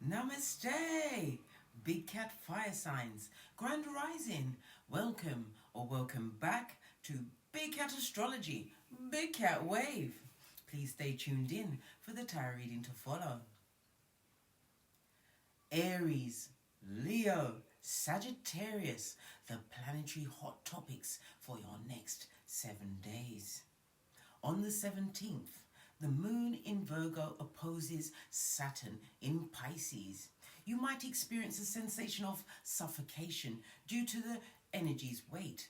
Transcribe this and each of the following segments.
Namaste, Big Cat Fire Signs, Grand Rising. Welcome or welcome back to Big Cat Astrology, Big Cat Wave. Please stay tuned in for the tarot reading to follow. Aries, Leo, Sagittarius, the planetary hot topics for your next 7 days. On the 17th, the moon in Virgo opposes Saturn in Pisces. You might experience a sensation of suffocation due to the energy's weight.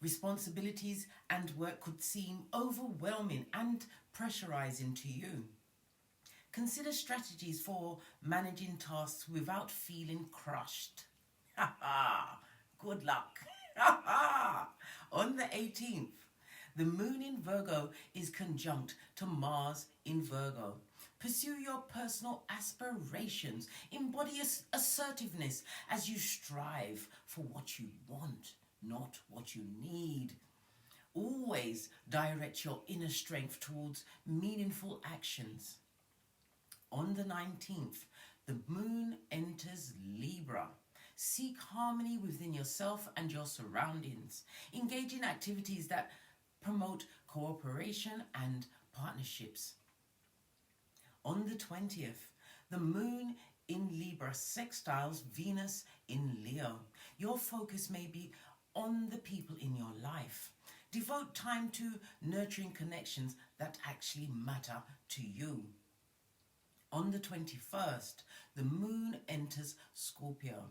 Responsibilities and work could seem overwhelming and pressurizing to you. Consider strategies for managing tasks without feeling crushed. Ha ha! Good luck! Ha ha! On the 18th, the moon in Virgo is conjunct to Mars in Virgo. Pursue your personal aspirations. Embody assertiveness as you strive for what you want, not what you need. Always direct your inner strength towards meaningful actions. On the 19th, the moon enters Libra. Seek harmony within yourself and your surroundings. Engage in activities that promote cooperation and partnerships. On the 20th, the moon in Libra sextiles Venus in Leo. Your focus may be on the people in your life. Devote time to nurturing connections that actually matter to you. On the 21st, the moon enters Scorpio.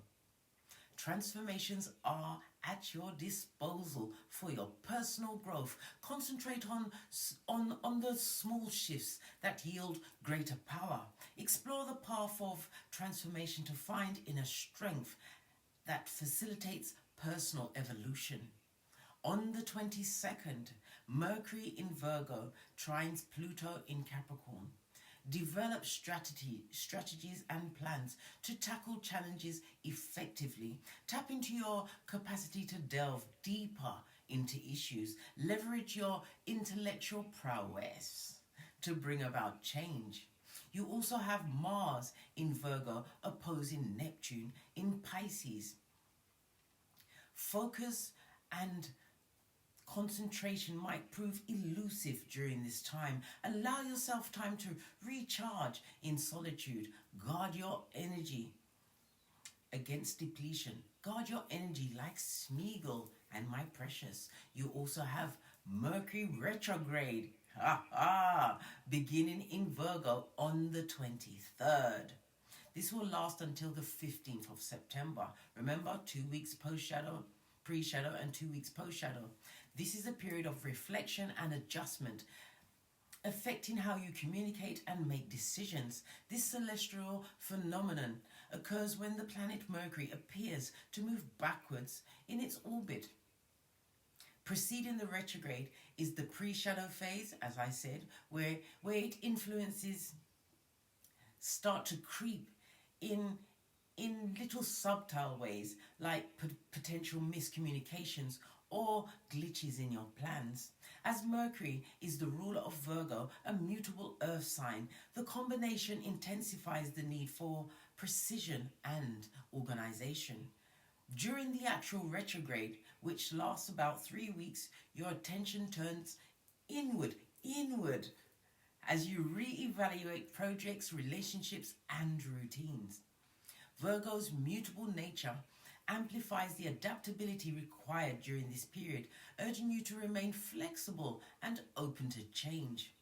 Transformations are at your disposal for your personal growth. Concentrate on the small shifts that yield greater power. Explore the path of transformation to find inner strength that facilitates personal evolution. On the 22nd, Mercury in Virgo trines Pluto in Capricorn. Develop strategies and plans to tackle challenges effectively. Tap into your capacity to delve deeper into issues. Leverage your intellectual prowess to bring about change. You also have Mars in Virgo opposing Neptune in Pisces. Focus and concentration might prove elusive during this time. Allow yourself time to recharge in solitude. Guard your energy against depletion. Guard your energy like Smeagol and My Precious. You also have Mercury retrograde, beginning in Virgo on the 23rd. This will last until the 15th of September. Remember, 2 weeks post-shadow, pre-shadow, and 2 weeks post-shadow. This is a period of reflection and adjustment, affecting how you communicate and make decisions. This celestial phenomenon occurs when the planet Mercury appears to move backwards in its orbit. Preceding the retrograde is the pre-shadow phase, as I said, where it influences start to creep in little subtle ways, like potential miscommunications or glitches in your plans. As Mercury is the ruler of Virgo, a mutable earth sign, the combination intensifies the need for precision and organization. During the actual retrograde, which lasts about 3 weeks, your attention turns inward, as you re-evaluate projects, relationships, and routines. Virgo's mutable nature amplifies the adaptability required during this period, urging you to remain flexible and open to change.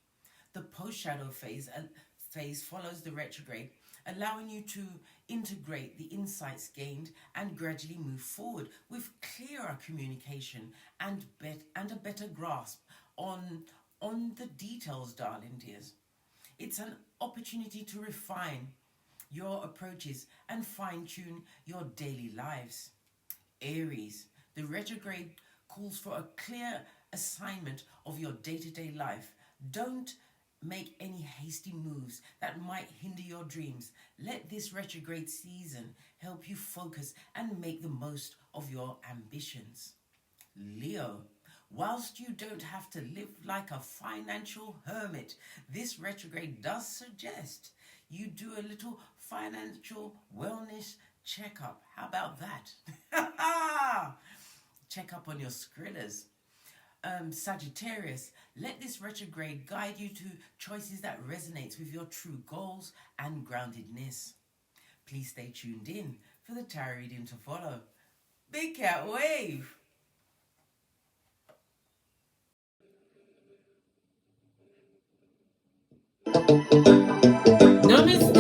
The post-shadow phase follows the retrograde, allowing you to integrate the insights gained and gradually move forward with clearer communication and a better grasp on the details, darling dears. It's an opportunity to refine your approaches and fine-tune your daily lives. Aries, the retrograde calls for a clear assignment of your day-to-day life. Don't make any hasty moves that might hinder your dreams. Let this retrograde season help you focus and make the most of your ambitions. Leo, whilst you don't have to live like a financial hermit, this retrograde does suggest you do a little financial wellness checkup. How about that? Check up on your skrillers. Sagittarius, let this retrograde guide you to choices that resonates with your true goals and groundedness. Please stay tuned in for the tarot reading to follow. Big Cat Wave! Namaste!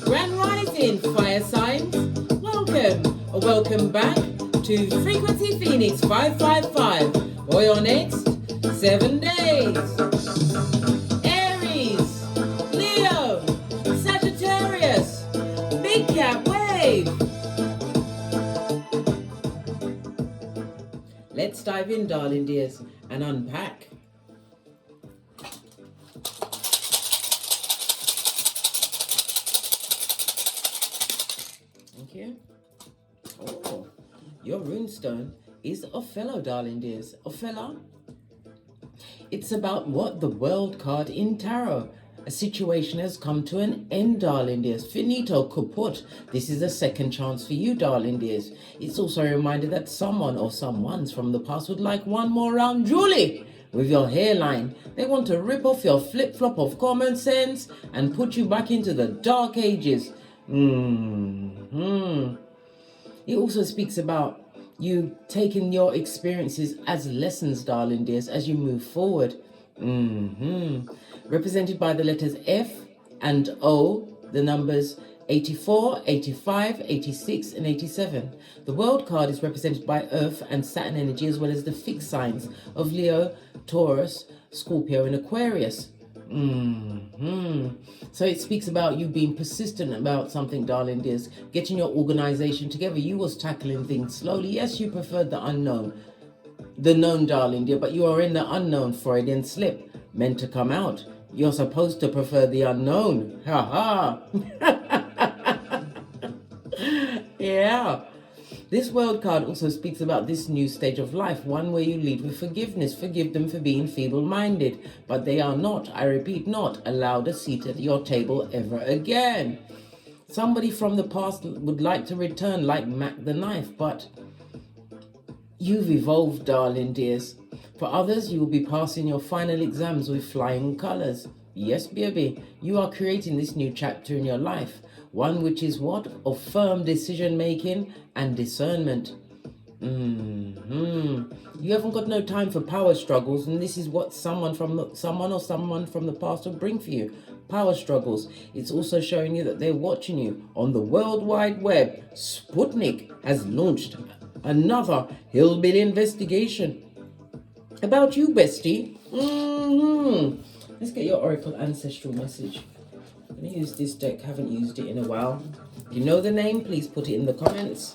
Grand Rising, Fire Signs. Welcome back to Frequency Phoenix 555 for your next 7 days. Aries, Leo, Sagittarius, Big Cat Wave. Let's dive in, darling dears, and unpack. Okay. Oh, your runestone is Othello, darling dears. Othello. It's about what the World card in tarot. A situation has come to an end, darling dears. Finito kaput. This is a second chance for you, darling dears. It's also a reminder that someone or someones from the past would like one more round, Julie, with your hairline. They want to rip off your flip-flop of common sense and put you back into the dark ages. It also speaks about you taking your experiences as lessons, darling dears, as you move forward. Represented by the letters F and O, the numbers 84, 85, 86, and 87. The World card is represented by Earth and Saturn energy, as well as the fixed signs of Leo, Taurus, Scorpio, and Aquarius. So it speaks about you being persistent about something, darling dears, getting your organization together. You was tackling things slowly. Yes, you preferred the unknown, the known, darling dear, but you are in the unknown. Freudian slip, meant to come out. You're supposed to prefer the unknown. Ha ha. Yeah. This World card also speaks about this new stage of life, one where you lead with forgiveness. Forgive them for being feeble-minded, but they are not, I repeat, not allowed a seat at your table ever again. Somebody from the past would like to return like Mac the Knife, but you've evolved, darling dears. For others, you will be passing your final exams with flying colors. Yes, baby, you are creating this new chapter in your life. One which is what? Of firm decision-making and discernment. You haven't got no time for power struggles, and this is what someone from the past will bring for you. Power struggles. It's also showing you that they're watching you. On the World Wide Web, Sputnik has launched another hillbilly investigation about you, bestie. Let's get your Oracle Ancestral message. I'm going to use this deck. Haven't used it in a while. If you know the name, please put it in the comments.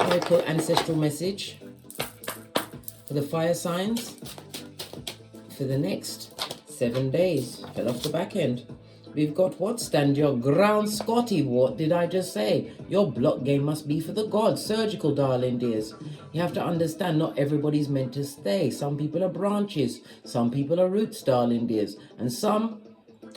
Oracle Ancestral message for the fire signs for the next 7 days. Fell off the back end. We've got what? Stand your ground, Scotty. What did I just say? Your block game must be for the gods. Surgical, darling dears. You have to understand, not everybody's meant to stay. Some people are branches. Some people are roots, darling dears. And some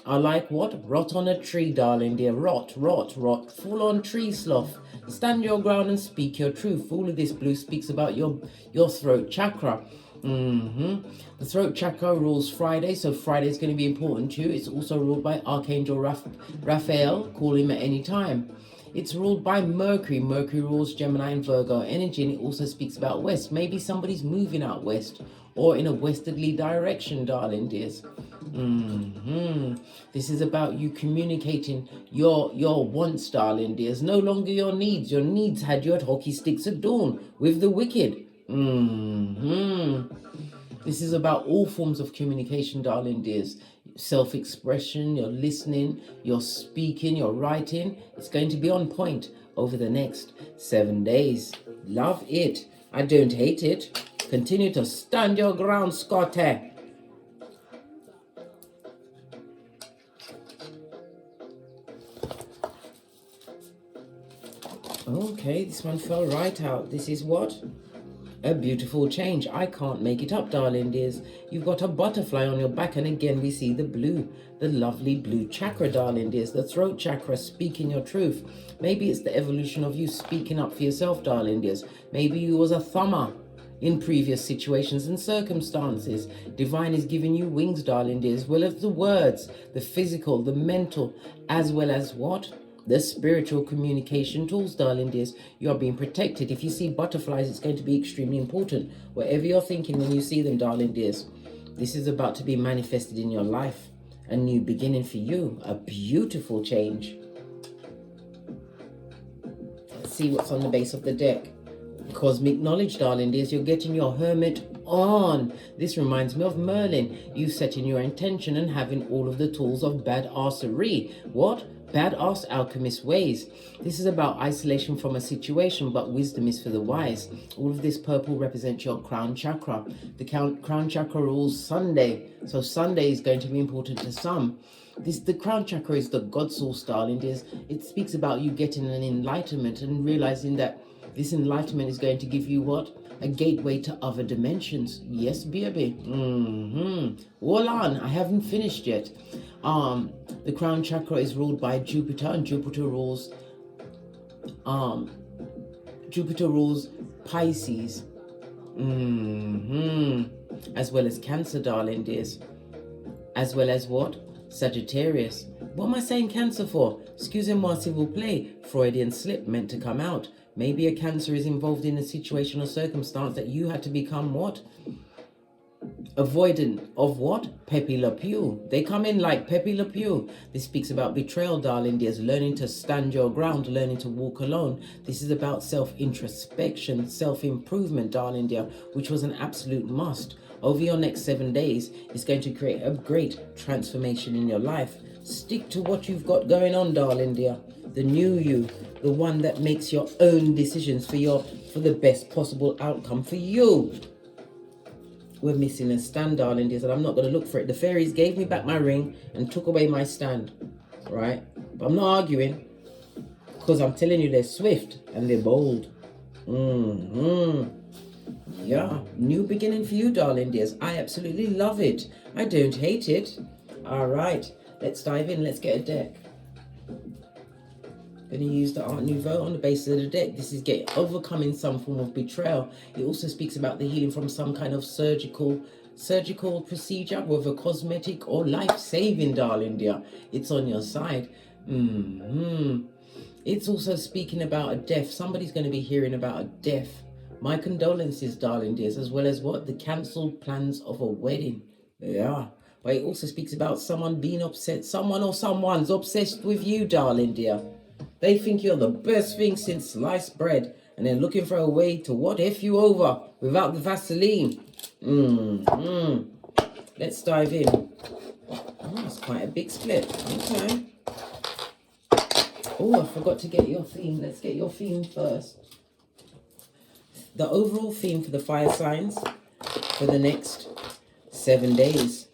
are like what? Rot on a tree, darling dear. Rot, rot, rot. Full on tree sloth. Stand your ground and speak your truth. All of this blue speaks about your throat chakra. The throat chakra rules Friday, so Friday is going to be important too. It's also ruled by Archangel Raphael. Call him at any time. It's ruled by Mercury. Mercury rules Gemini and Virgo energy, and it also speaks about west. Maybe somebody's moving out west or in a westerly direction, darling dears. This is about you communicating your wants, darling dears. No longer your needs. Your needs had you at hockey sticks at dawn with the wicked. This is about all forms of communication, darling dears. Self-expression, your listening, your speaking, your writing. It's going to be on point over the next 7 days. Love it. I don't hate it. Continue to stand your ground, Scotty. Okay, this one fell right out. This is what? A beautiful change. I can't make it up, darling dears. You've got a butterfly on your back, and again we see the blue, the lovely blue chakra, darling dears, the throat chakra, speaking your truth. Maybe it's the evolution of you speaking up for yourself, darling dears. Maybe you was a thumber in previous situations and circumstances. Divine is giving you wings, darling dears, as well as the words, the physical, the mental, as well as what? The spiritual communication tools, darling dears. You are being protected. If you see butterflies, it's going to be extremely important. Whatever you're thinking when you see them, darling dears, this is about to be manifested in your life. A new beginning for you. A beautiful change. Let's see what's on the base of the deck. Cosmic knowledge, darling dears. You're getting your hermit on. This reminds me of Merlin. You setting your intention and having all of the tools of badassery. What? Badass alchemist ways. This is about isolation from a situation, but wisdom is for the wise. All of this purple represents your crown chakra. The crown chakra rules Sunday, so Sunday is going to be important to some. The crown chakra is the God source, darling dears. It speaks about you getting an enlightenment and realizing that this enlightenment is going to give you what? A gateway to other dimensions. Yes, baby. Hold on, I haven't finished yet. The crown chakra is ruled by Jupiter, and Jupiter rules Pisces. As well as Cancer, darling dears. As well as what? Sagittarius. What am I saying Cancer for? Excusez-moi, s'il vous plaît. Freudian slip, meant to come out. Maybe a Cancer is involved in a situation or circumstance that you had to become what? Avoidant of what? Pepe Le Pew. They come in like Pepe Le Pew. This speaks about betrayal, darling dears. Learning to stand your ground, learning to walk alone. This is about self-introspection, self-improvement, darling dear, which was an absolute must. Over your next 7 days, it's going to create a great transformation in your life. Stick to what you've got going on, darling dear. The new you, the one that makes your own decisions for the best possible outcome for you. We're missing a stand, darling dears, and I'm not going to look for it. The fairies gave me back my ring and took away my stand, right? But I'm not arguing, because I'm telling you they're swift and they're bold. Yeah, new beginning for you, darling dears. I absolutely love it. I don't hate it. All right, let's dive in. Let's get a deck. Going to use the Art Nouveau on the basis of the deck. This is overcoming some form of betrayal. It also speaks about the healing from some kind of surgical procedure, whether cosmetic or life-saving, darling dear. It's on your side. It's also speaking about a death. Somebody's going to be hearing about a death. My condolences, darling dears, as well as what? The cancelled plans of a wedding. Yeah. But it also speaks about someone being upset. Someone or someone's obsessed with you, darling dear. They think you're the best thing since sliced bread, and they're looking for a way to what if you over without the Vaseline. Let's dive in. Oh, that's quite a big split. Okay. Oh, I forgot to get your theme. Let's get your theme first. The overall theme for the fire signs for the next 7 days.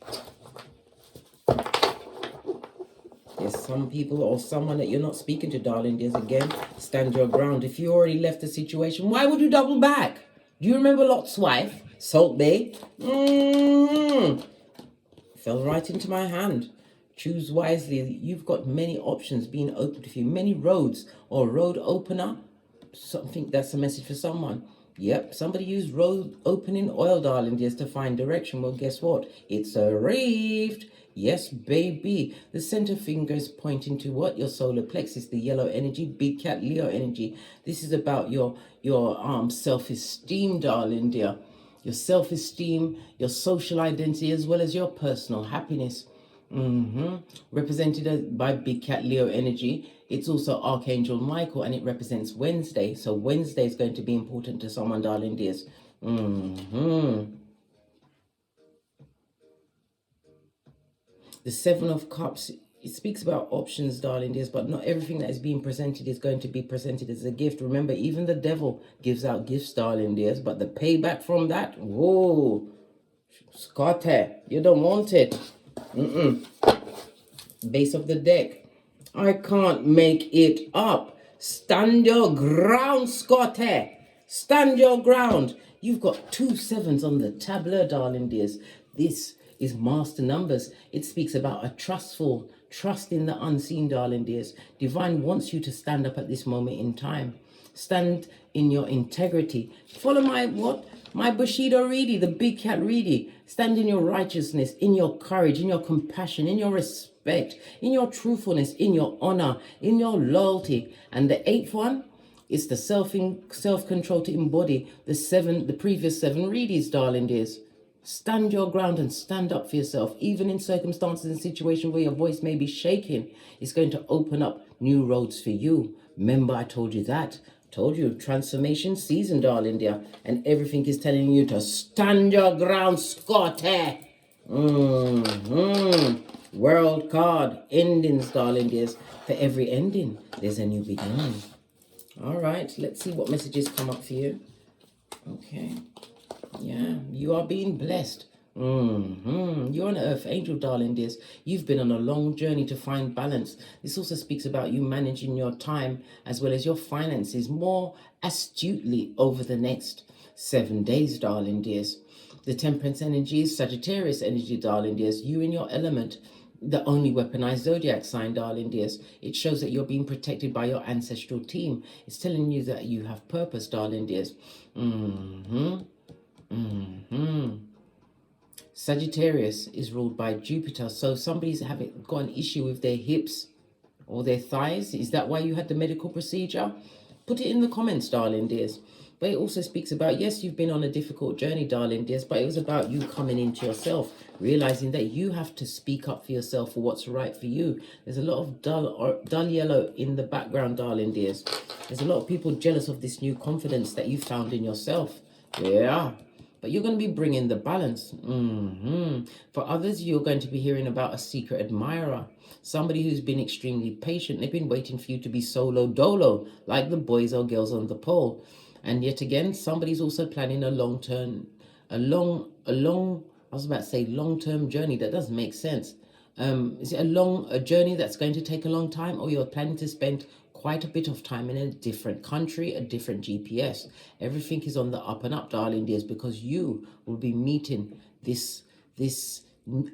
There's some people or someone that you're not speaking to, darling dears. Again, stand your ground. If you already left the situation, why would you double back? Do you remember Lot's wife? Salt Bay? Fell right into my hand. Choose wisely. You've got many options being opened to you. Many roads or road opener. Something that's a message for someone. Yep, somebody used road opening oil, darling dears, to find direction. Well, guess what? It's arrived. Yes, baby. The center finger is pointing to what? Your solar plexus, the yellow energy, big cat Leo energy. This is about your self-esteem, darling dear. Your self-esteem, your social identity, as well as your personal happiness. Represented by big cat Leo energy. It's also Archangel Michael, and it represents Wednesday. So Wednesday is going to be important to someone, darling dears. The Seven of Cups, it speaks about options, darling dears, but not everything that is being presented is going to be presented as a gift. Remember, even the devil gives out gifts, darling dears, but the payback from that, whoa, Scotty, you don't want it. Base of the deck. I can't make it up. Stand your ground, Scotty. Stand your ground. You've got 2 sevens on the tableau, darling dears. This is master numbers. It speaks about a trustful, trust in the unseen, darling dears. Divine wants you to stand up at this moment in time. Stand in your integrity. Follow my what? My Bushido Reedy, the big cat Reedy. Stand in your righteousness, in your courage, in your compassion, in your respect, in your truthfulness, in your honor, in your loyalty. And the 8th one is the self-control to embody the previous 7 Reedies, darling dears. Stand your ground and stand up for yourself, even in circumstances and situations where your voice may be shaking. It's going to open up new roads for you. Remember, I told you that. Told you, transformation season, darling dear. And everything is telling you to stand your ground, Scotty. World card, endings, darling dears. For every ending, there's a new beginning. All right, let's see what messages come up for you. Okay. Yeah, you are being blessed. You're an earth angel, darling dears. You've been on a long journey to find balance. This also speaks about you managing your time as well as your finances more astutely over the next 7 days, darling dears. The temperance energy is Sagittarius energy, darling dears. You in your element, the only weaponized zodiac sign, darling dears. It shows that you're being protected by your ancestral team. It's telling you that you have purpose, darling dears. Sagittarius is ruled by Jupiter, so somebody's got an issue with their hips or their thighs. Is that why you had the medical procedure? Put it in the comments, darling dears. But it also speaks about, yes, you've been on a difficult journey, darling dears, but it was about you coming into yourself, realizing that you have to speak up for yourself for what's right for you. There's a lot of dull yellow in the background, darling dears. There's a lot of people jealous of this new confidence that you found in yourself. Yeah. But you're going to be bringing the balance. For others, you're going to be hearing about a secret admirer. Somebody who's been extremely patient. They've been waiting for you to be solo dolo, like the boys or girls on the pole. And yet again, somebody's also planning a long-term journey. That doesn't make sense. Is it a journey that's going to take a long time, or you're planning to spend quite a bit of time in a different country, a different GPS? Everything is on the up and up, darling dears, because you will be meeting this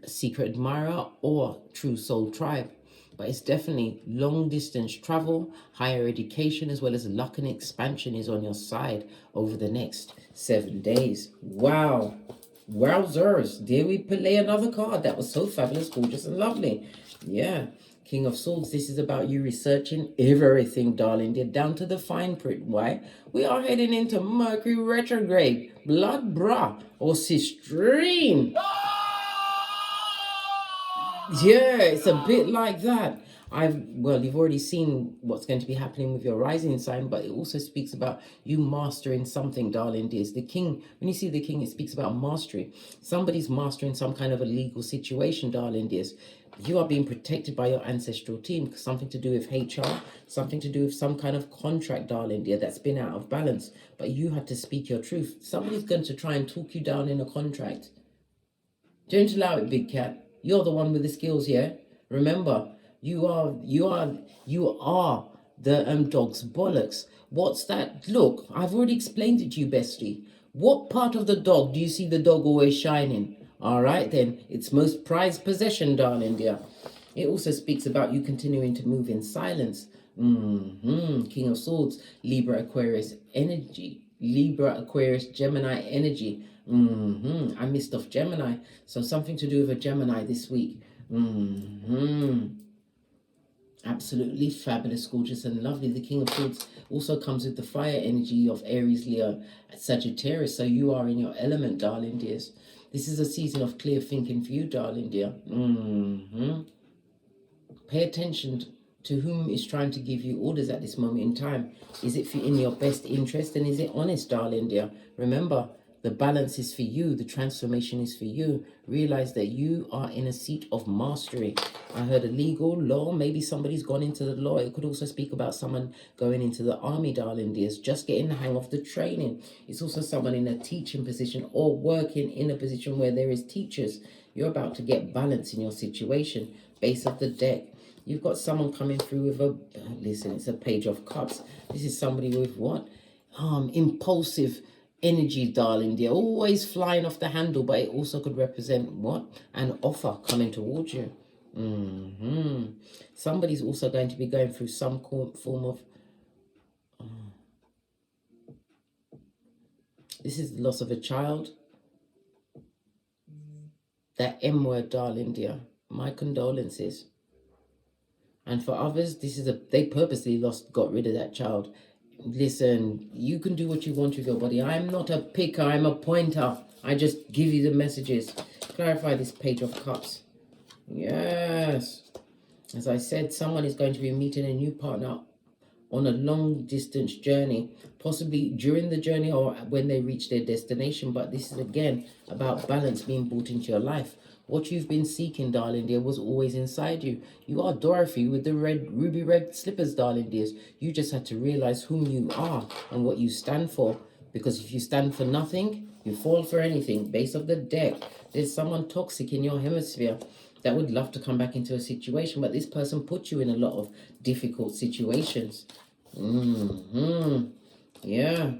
secret admirer or true soul tribe. But it's definitely long distance travel, higher education, as well as luck and expansion is on your side over the next 7 days. Wow. Wowzers. There we play another card. That was so fabulous, gorgeous, and lovely. Yeah. King of Swords, this is about you researching everything, darling. They're down to the fine print. Why? We are heading into Mercury retrograde. Blood bra or sistrine. Yeah, it's a bit like that. You've already seen what's going to be happening with your rising sign, but it also speaks about you mastering something, darling dears. The king, when you see the king, it speaks about mastery. Somebody's mastering some kind of a legal situation, darling dears. You are being protected by your ancestral team, something to do with HR, something to do with some kind of contract, darling dear, that's been out of balance. But you had to speak your truth. Somebody's going to try and talk you down in a contract. Don't allow it, big cat. You're the one with the skills here. Remember, you are the dog's bollocks. What's that? Look, I've already explained it to you, bestie. What part of the dog do you see the dog always shining? All right, then. It's most prized possession, darling dear. It also speaks about you continuing to move in silence. King of Swords, Libra, Aquarius energy. Libra, Aquarius, Gemini energy. I missed off Gemini. So something to do with a Gemini this week. Absolutely fabulous, gorgeous, and lovely. The King of Swords also comes with the fire energy of Aries, Leo, Sagittarius. So you are in your element, darling dears. This is a season of clear thinking for you, darling dear. Pay attention to whom is trying to give you orders at this moment in time. Is it in your best interest, and is it honest, darling dear? Remember, the balance is for you. The transformation is for you. Realize that you are in a seat of mastery. I heard a legal law. Maybe somebody's gone into the law. It could also speak about someone going into the army, darling dears, just getting the hang of the training. It's also someone in a teaching position or working in a position where there is teachers. You're about to get balance in your situation. Base of the deck. You've got someone coming through with a, listen, it's a Page of Cups. This is somebody with what? Impulsive energy, darling dear, always flying off the handle, but it also could represent what? An offer coming towards you. Somebody's also going to be going through some form of, this is the loss of a child. That M word, darling dear, my condolences. And for others, this is they purposely got rid of that child. Listen, you can do what you want with your body. I'm not a picker, I'm a pointer. I just give you the messages. Clarify this Page of Cups. Yes. As I said, someone is going to be meeting a new partner on a long distance journey, possibly during the journey or when they reach their destination. But this is again about balance being brought into your life. What you've been seeking, darling dear, was always inside you. You are Dorothy with the ruby red slippers, darling dears. You just had to realize whom you are and what you stand for. Because if you stand for nothing, you fall for anything. Base of the deck, there's someone toxic in your hemisphere that would love to come back into a situation, but this person put you in a lot of difficult situations. Yeah.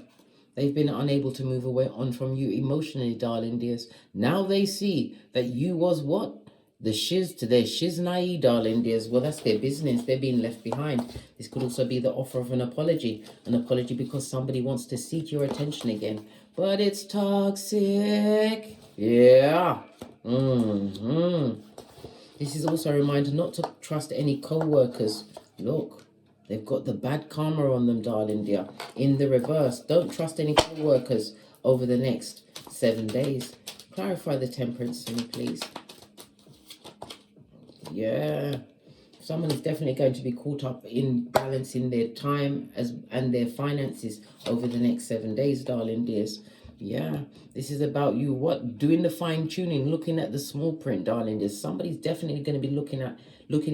They've been unable to move away on from you emotionally, darling dears. Now they see that you was what? The shiz to their shiznai, darling dears. Well, that's their business. They're being left behind. This could also be the offer of an apology. An apology because somebody wants to seek your attention again. But it's toxic. Yeah. This is also a reminder not to trust any co-workers. Look. They've got the bad karma on them, darling dear. In the reverse, don't trust any co-workers over the next 7 days. Clarify the temperance for me, please. Yeah. Someone is definitely going to be caught up in balancing their time and their finances over the next 7 days, darling dears. Yeah, this is about you, doing the fine-tuning, looking at the small print, darling dears. Somebody's definitely going to be looking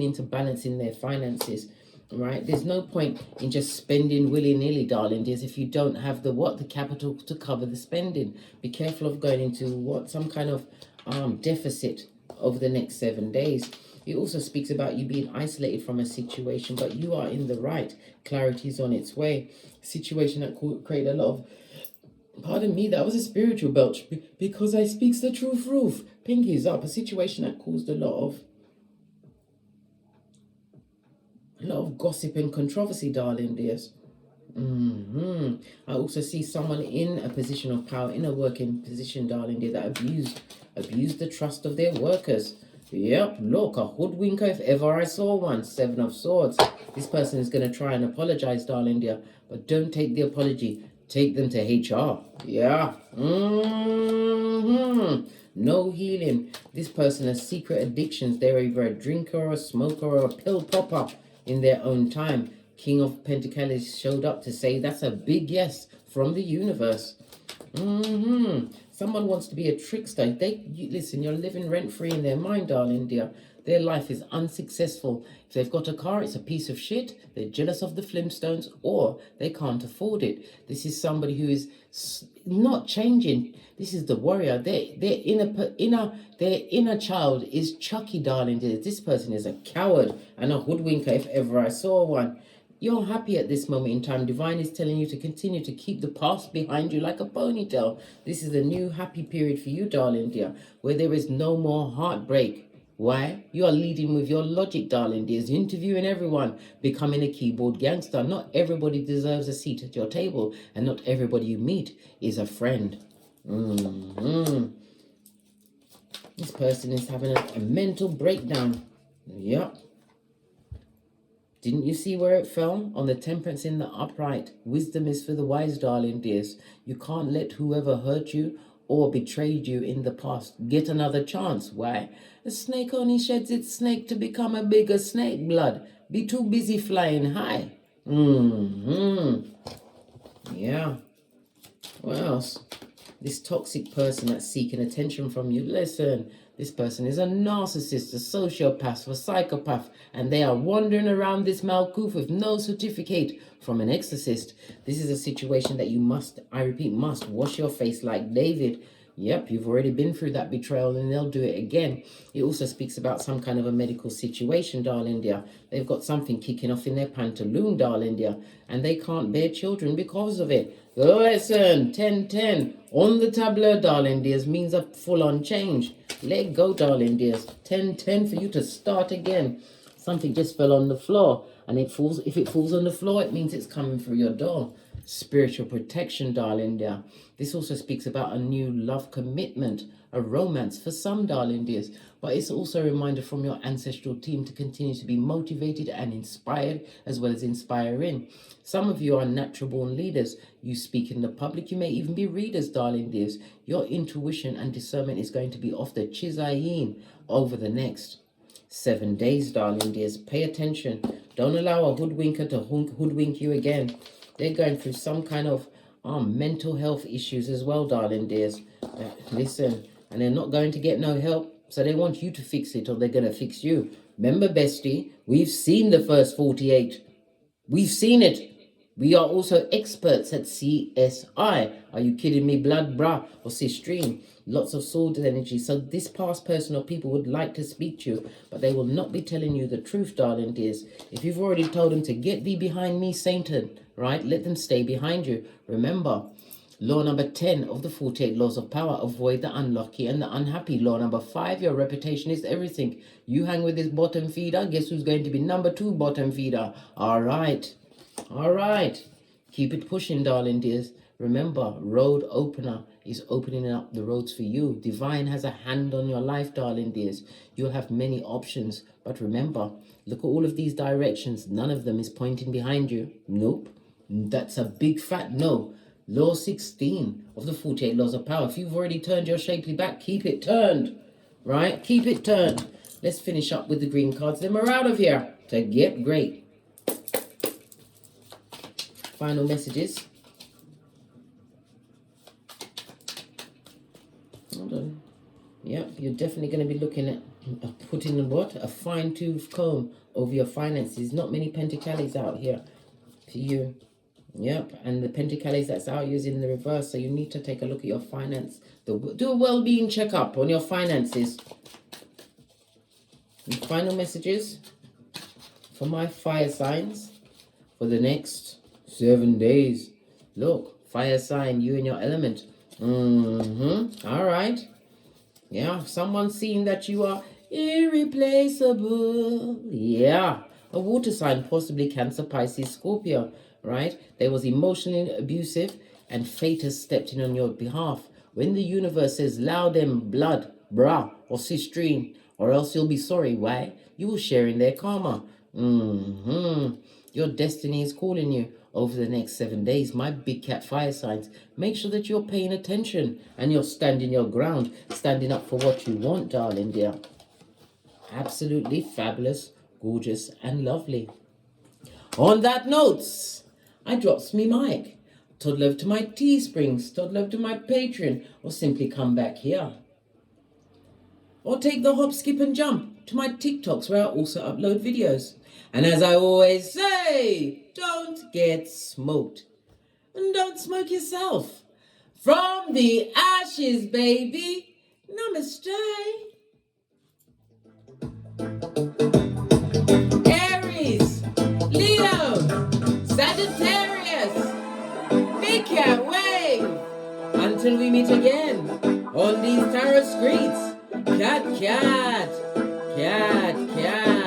into balancing their finances. Right, there's no point in just spending willy-nilly, darling dears, if you don't have the capital to cover the spending. Be careful of going into some kind of deficit over the next 7 days. It also speaks about you being isolated from a situation, but you are in the right. Clarity is on its way. Situation that created a lot of, pardon me, that was a spiritual belch, because I speaks the truth, roof. Pinkies up. A situation that caused a lot of gossip and controversy, darling dears. I also see someone in a position of power, in a working position, darling dear, that abused the trust of their workers. Yep, look, a hoodwinker if ever I saw one. 7 of Swords. This person is going to try and apologize, darling dear, but don't take the apology. Take them to HR. Yeah. No healing. This person has secret addictions. They're either a drinker or a smoker or a pill popper in their own time. King of Pentacles showed up to say that's a big yes from the universe. Someone wants to be a trickster. Listen, you're living rent-free in their mind, darling dear. Their life is unsuccessful. If they've got a car, it's a piece of shit. They're jealous of the Flintstones, or they can't afford it. This is somebody who is not changing. This is the warrior. Their inner child is Chucky, darling dear. This person is a coward and a hoodwinker if ever I saw one. You're happy at this moment in time. Divine is telling you to continue to keep the past behind you like a ponytail. This is a new happy period for you, darling dear, where there is no more heartbreak. Why? You are leading with your logic, darling dears, interviewing everyone, becoming a keyboard gangster. Not everybody deserves a seat at your table, and not everybody you meet is a friend. This person is having a mental breakdown. Yep. Didn't you see where it fell? On the temperance in the upright. Wisdom is for the wise, darling dears. You can't let whoever hurt you or betrayed you in the past get another chance. Why? A snake only sheds its snake to become a bigger snake, blood. Be too busy flying high. Yeah. What else? This toxic person that's seeking attention from you. Listen, this person is a narcissist, a sociopath, a psychopath, and they are wandering around this Malkuth with no certificate from an exorcist. This is a situation that you must, I repeat, must wash your face like David. Yep, you've already been through that betrayal and they'll do it again. It also speaks about some kind of a medical situation, darling dear. They've got something kicking off in their pantaloon, darling dear, and they can't bear children because of it. Listen, 10-10 on the tableau, darling dears, means a full-on change. Let go, darling dears. 10-10 for you to start again. Something just fell on the floor, and if it falls on the floor, it means it's coming through your door. Spiritual protection, darling dear. This also speaks about a new love commitment, a romance for some, darling dears. But it's also a reminder from your ancestral team to continue to be motivated and inspired, as well as inspiring. Some of you are natural born leaders. You speak in the public. You may even be readers, darling dears. Your intuition and discernment is going to be off the chizayin over the next 7 days, darling dears. Pay attention. Don't allow a hoodwinker to hoodwink you again. They're going through some kind of mental health issues as well, darling dears. Listen, and they're not going to get no help, so they want you to fix it or they're going to fix you. Remember, bestie, we've seen the first 48. We've seen it. We are also experts at CSI. Are you kidding me? Blood, bra, or sistrine. Lots of sword energy. So this past person or people would like to speak to you, but they will not be telling you the truth, darling dears. If you've already told them to get thee behind me, Satan, right? Let them stay behind you. Remember, law number 10 of the 48 laws of power, avoid the unlucky and the unhappy. Law number 5, your reputation is everything. You hang with this bottom feeder, guess who's going to be number 2 bottom feeder? All right. All right. Keep it pushing, darling dears. Remember, road opener is opening up the roads for you. Divine has a hand on your life, darling dears. You'll have many options. But remember, look at all of these directions. None of them is pointing behind you. Nope. That's a big fat no. Law 16 of the 48 laws of power. If you've already turned your shapely back, keep it turned. Right? Keep it turned. Let's finish up with the green cards. Then we're out of here to get great. Final messages. Hold on. Yep, you're definitely going to be looking at putting what? A fine-tooth comb over your finances. Not many pentacles out here for you. Yep, and the pentacles that's out is in the reverse, so you need to take a look at your finance. Do a well-being checkup on your finances. And final messages for my fire signs for the next 7 days. Look, fire sign, you in your element. All right. Yeah, someone's seen that you are irreplaceable. Yeah. A water sign, possibly Cancer, Pisces, Scorpio, right? They was emotionally abusive and fate has stepped in on your behalf. When the universe says, allow them blood, bra, or sistrine, or else you'll be sorry. Why? You will share in their karma. Your destiny is calling you over the next 7 days. My big cat fire signs, make sure that you're paying attention and you're standing your ground, standing up for what you want, darling dear. Absolutely fabulous, gorgeous, and lovely. On that note, I drops me mic. Todd love to my Teesprings, Todd love to my Patreon, or simply come back here. Or take the hop, skip, and jump to my TikToks where I also upload videos. And as I always say, don't get smoked. And don't smoke yourself. From the ashes, baby. Namaste. Aries, Leo, Sagittarius, big cat wave. Until we meet again on these tarot streets. Cat, cat, cat, cat.